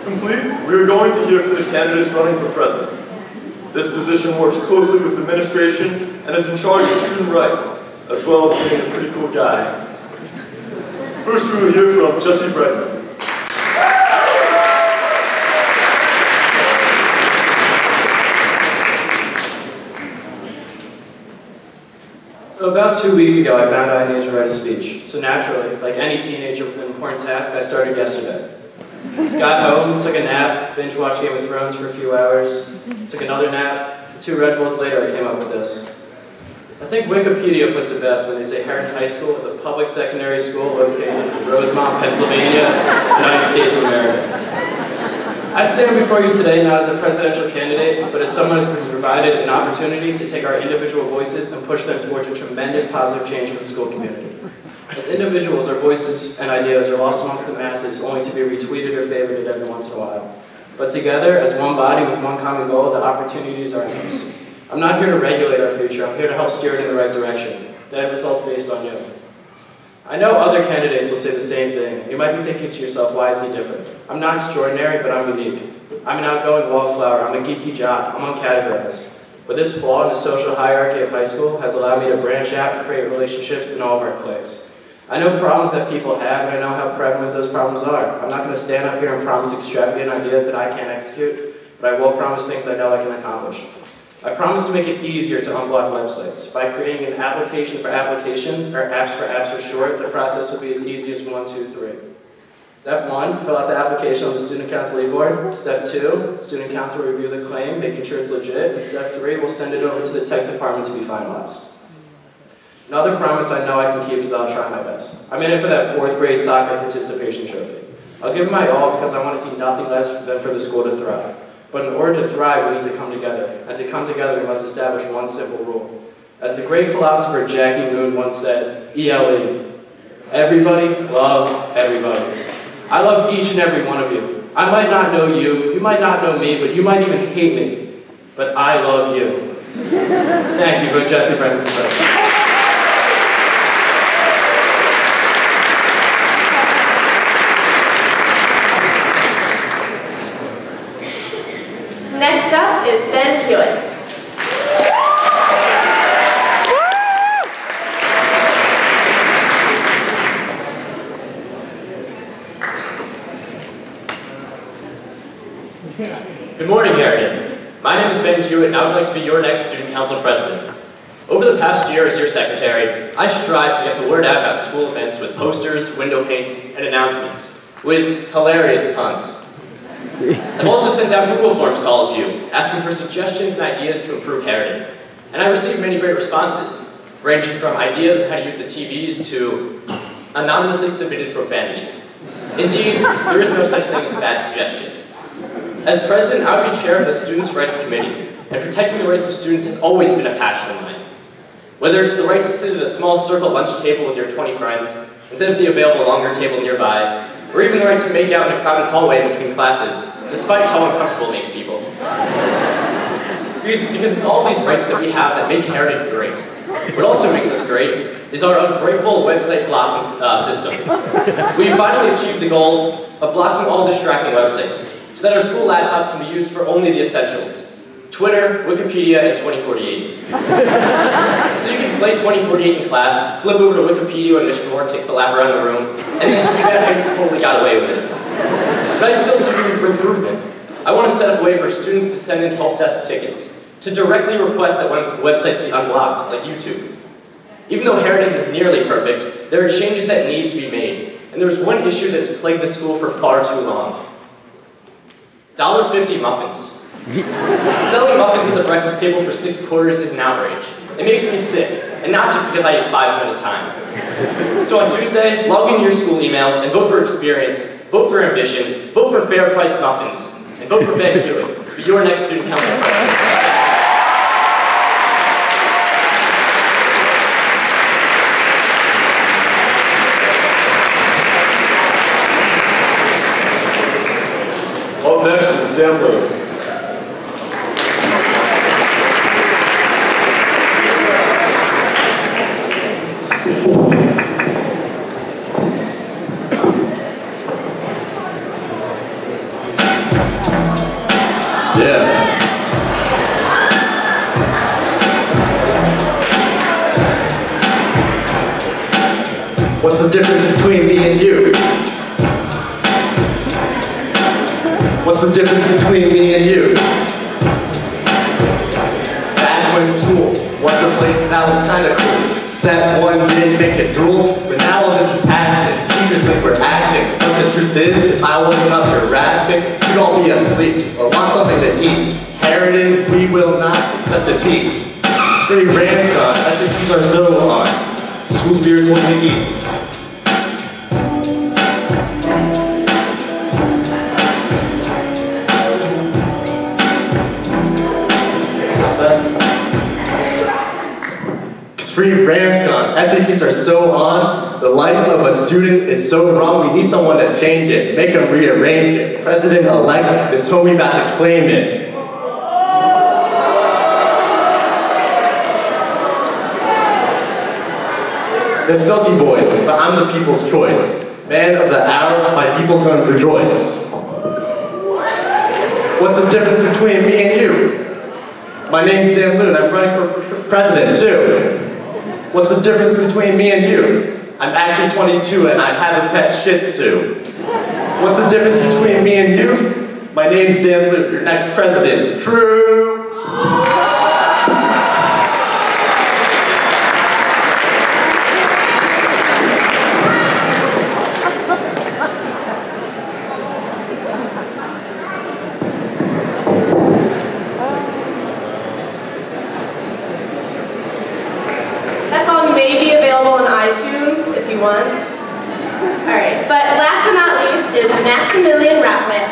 Complete, we are going to hear from the candidates running for president. This position works closely with administration and is in charge of student rights, as well as being a pretty cool guy. First, we will hear from Jesse Bregman. So about 2 weeks ago, I found out I needed to write a speech. So naturally, like any teenager with an important task, I started yesterday. Got home, took a nap, binge-watched Game of Thrones for a few hours, took another nap. 2 Red Bulls later, I came up with this. I think Wikipedia puts it best when they say Harriton High School is a public secondary school located in Rosemont, Pennsylvania, United States of America. I stand before you today not as a presidential candidate, but as someone who has been provided an opportunity to take our individual voices and push them towards a tremendous positive change for the school community. As individuals, our voices and ideas are lost amongst the masses, only to be retweeted or favorited every once in a while. But together, as one body with one common goal, the opportunities are endless. I'm not here to regulate our future, I'm here to help steer it in the right direction. The end result's based on you. I know other candidates will say the same thing. You might be thinking to yourself, why is he different? I'm not extraordinary, but I'm unique. I'm an outgoing wallflower, I'm a geeky jock, I'm uncategorized. But this flaw in the social hierarchy of high school has allowed me to branch out and create relationships in all of our cliques. I know problems that people have, and I know how prevalent those problems are. I'm not going to stand up here and promise extravagant ideas that I can't execute, but I will promise things I know I can accomplish. I promise to make it easier to unblock websites. By creating an application for application, or apps for apps for short, the process will be as easy as 1, 2, 3. Step 1, fill out the application on the Student Council e-board. Step 2, Student Council will review the claim, making sure it's legit. And Step 3, we'll send it over to the tech department to be finalized. Another promise I know I can keep is that I'll try my best. I'm in it for that 4th grade soccer participation trophy. I'll give my all because I want to see nothing less than for the school to thrive. But in order to thrive, we need to come together. And to come together, we must establish one simple rule. As the great philosopher Jackie Moon once said, ELE, everybody love everybody. I love each and every one of you. I might not know you, you might not know me, but you might even hate me. But I love you. Thank you, Jesse Bregman for president. Next up is Ben Hewitt. Good morning, Harriton. My name is Ben Hewitt, and I would like to be your next Student Council President. Over the past year as your secretary, I strive to get the word out about school events with posters, window paints, and announcements, with hilarious puns. I've also sent out Google Forms to all of you, asking for suggestions and ideas to improve Harriton. And I received many great responses, ranging from ideas on how to use the TVs to anonymously submitted profanity. Indeed, there is no such thing as a bad suggestion. As president, I will be chair of the Students' Rights Committee, and protecting the rights of students has always been a passion of mine. Whether it's the right to sit at a small circle lunch table with your 20 friends, instead of the available longer table nearby, or even the right to make out in a crowded hallway in between classes, despite how uncomfortable it makes people. Because it's all these rights that we have that make Harriton great. What also makes us great is our unbreakable website blocking system. We finally achieved the goal of blocking all distracting websites, so that our school laptops can be used for only the essentials. Twitter, Wikipedia, and 2048. So you can play 2048 in class, flip over to Wikipedia when Mr. Moore takes a lap around the room, and then tweet out how you totally got away with it. But I still see room for improvement. I want to set up a way for students to send in help desk tickets, to directly request that websites be unblocked, like YouTube. Even though Harriton is nearly perfect, there are changes that need to be made, and there's one issue that's plagued the school for far too long. $1.50 muffins. Selling muffins at the breakfast table for 6 quarters is an outrage. It makes me sick, and not just because I eat 5 at a time. So on Tuesday, log into your school emails and vote for experience, vote for ambition, vote for fair-priced muffins, and vote for Ben Hewitt to be your next student council president. Up next is Dan Lillard. Yeah. What's the difference between me and you? What's the difference between me and you? Back when school was a place that was kinda cool. Set one didn't make it drool, but now all this is happening. Teachers think we're acting, but the truth is, if I wasn't up here rapping, you'd all be asleep or want something to eat. Harriton, we will not accept defeat. Spring Rams gone, SATs are so on. School spirits want to eat. Free Rams gone. SATs are so on. The life of a student is so wrong. We need someone to change it. Make them rearrange it. President-elect is homie about to claim it. They're silky boys, but I'm the people's choice. Man of the hour, my people gonna rejoice. What's the difference between me and you? My name's Dan Loon. I'm running for president too. What's the difference between me and you? I'm actually 22 and I have a pet Shih Tzu. What's the difference between me and you? My name's Dan Luke, your next president. True. That song may be available on iTunes if you want. Alright, but last but not least is Maximilian Raphael.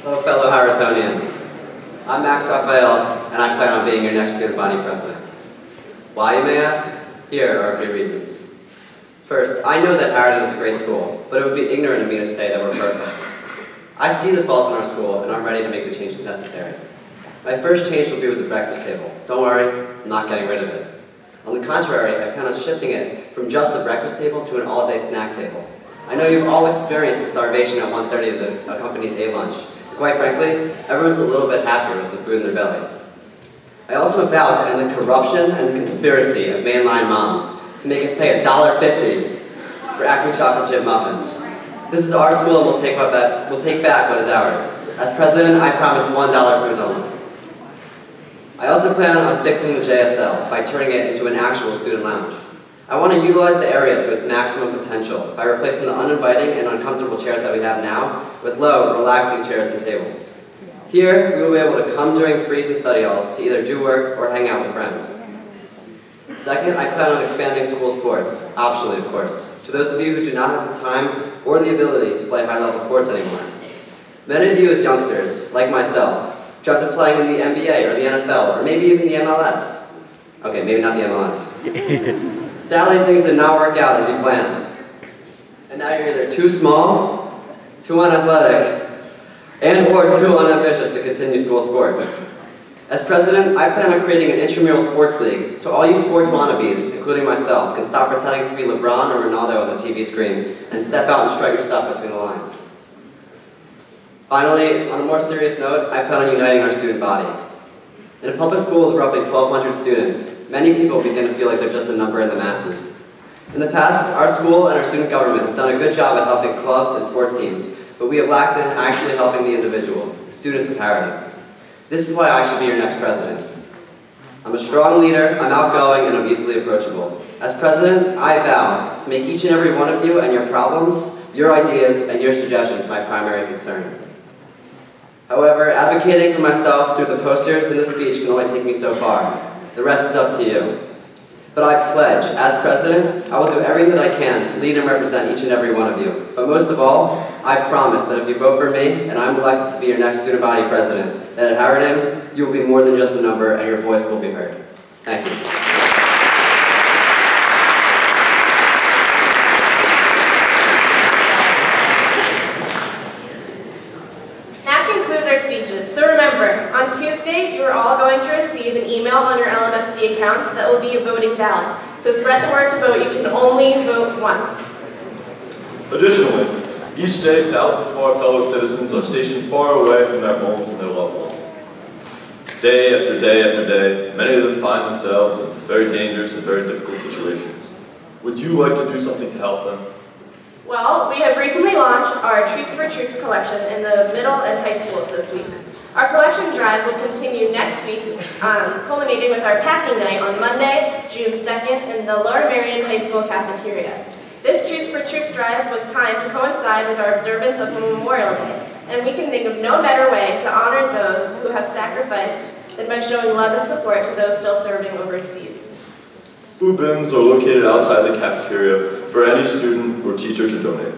Hello fellow Harritonians. I'm Max Raphael, and I plan on being your next student body president. Why, you may ask? Here are a few reasons. First, I know that Harriton is a great school, but it would be ignorant of me to say that we're perfect. I see the faults in our school, and I'm ready to make the changes necessary. My first change will be with the breakfast table. Don't worry, I'm not getting rid of it. On the contrary, I plan on shifting it from just the breakfast table to an all-day snack table. I know you've all experienced the starvation at 1:30 that accompanies a lunch. And quite frankly, everyone's a little bit happier with some food in their belly. I also vow to end the corruption and the conspiracy of mainline moms to make us pay $1.50 for Acme chocolate chip muffins. This is our school and we'll take back what is ours. As president, I promise $1 food only. I also plan on fixing the JSL by turning it into an actual student lounge. I want to utilize the area to its maximum potential by replacing the uninviting and uncomfortable chairs that we have now with low, relaxing chairs and tables. Here, we will be able to come during frees and study halls to either do work or hang out with friends. Second, I plan on expanding school sports, optionally of course, to those of you who do not have the time or the ability to play high-level sports anymore. Many of you as youngsters, like myself, dreamt of playing in the NBA or the NFL or maybe even the MLS. Okay, maybe not the MLS. Sadly, things did not work out as you planned. And now you're either too small, too unathletic, and or too unambitious to continue school sports. As president, I plan on creating an intramural sports league, so all you sports wannabes, including myself, can stop pretending to be LeBron or Ronaldo on the TV screen and step out and strike your stuff between the lines. Finally, on a more serious note, I plan on uniting our student body. In a public school with roughly 1,200 students, many people begin to feel like they're just a number in the masses. In the past, our school and our student government have done a good job at helping clubs and sports teams, but we have lacked in actually helping the individual, the students of Harriton. This is why I should be your next president. I'm a strong leader, I'm outgoing, and I'm easily approachable. As president, I vow to make each and every one of you and your problems, your ideas, and your suggestions my primary concern. However, advocating for myself through the posters and the speech can only take me so far. The rest is up to you. But I pledge, as president, I will do everything that I can to lead and represent each and every one of you. But most of all, I promise that if you vote for me and I'm elected to be your next student body president, that at Harriton, you will be more than just a number and your voice will be heard. Thank you. That concludes our speeches. So remember, on Tuesday, Tuesday, you are all going to receive an email on your LMSD accounts that will be a voting ballot. So spread the word to vote. You can only vote once. Additionally, each day thousands of our fellow citizens are stationed far away from their homes and their loved ones. Day after day after day, many of them find themselves in very dangerous and very difficult situations. Would you like to do something to help them? Well, we have recently launched our Treats for Troops collection in the middle and high schools this week. Our collection drives will continue next week, culminating with our packing night on Monday, June 2nd in the Lower Marion High School cafeteria. This Treats for Troops drive was timed to coincide with our observance of Memorial Day, and we can think of no better way to honor those who have sacrificed than by showing love and support to those still serving overseas. Food bins are located outside the cafeteria for any student or teacher to donate.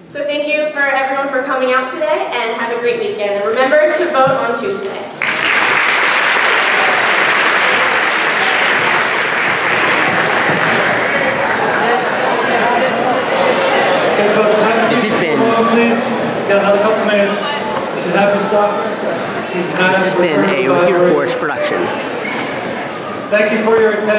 So thank you for everyone for coming out today, and have a great weekend. And remember to vote on Tuesday. Okay, folks, have a seat. This has been- Please. We've got another couple minutes. You should have your stuff. This has been a Review Reports production. Thank you for your attention.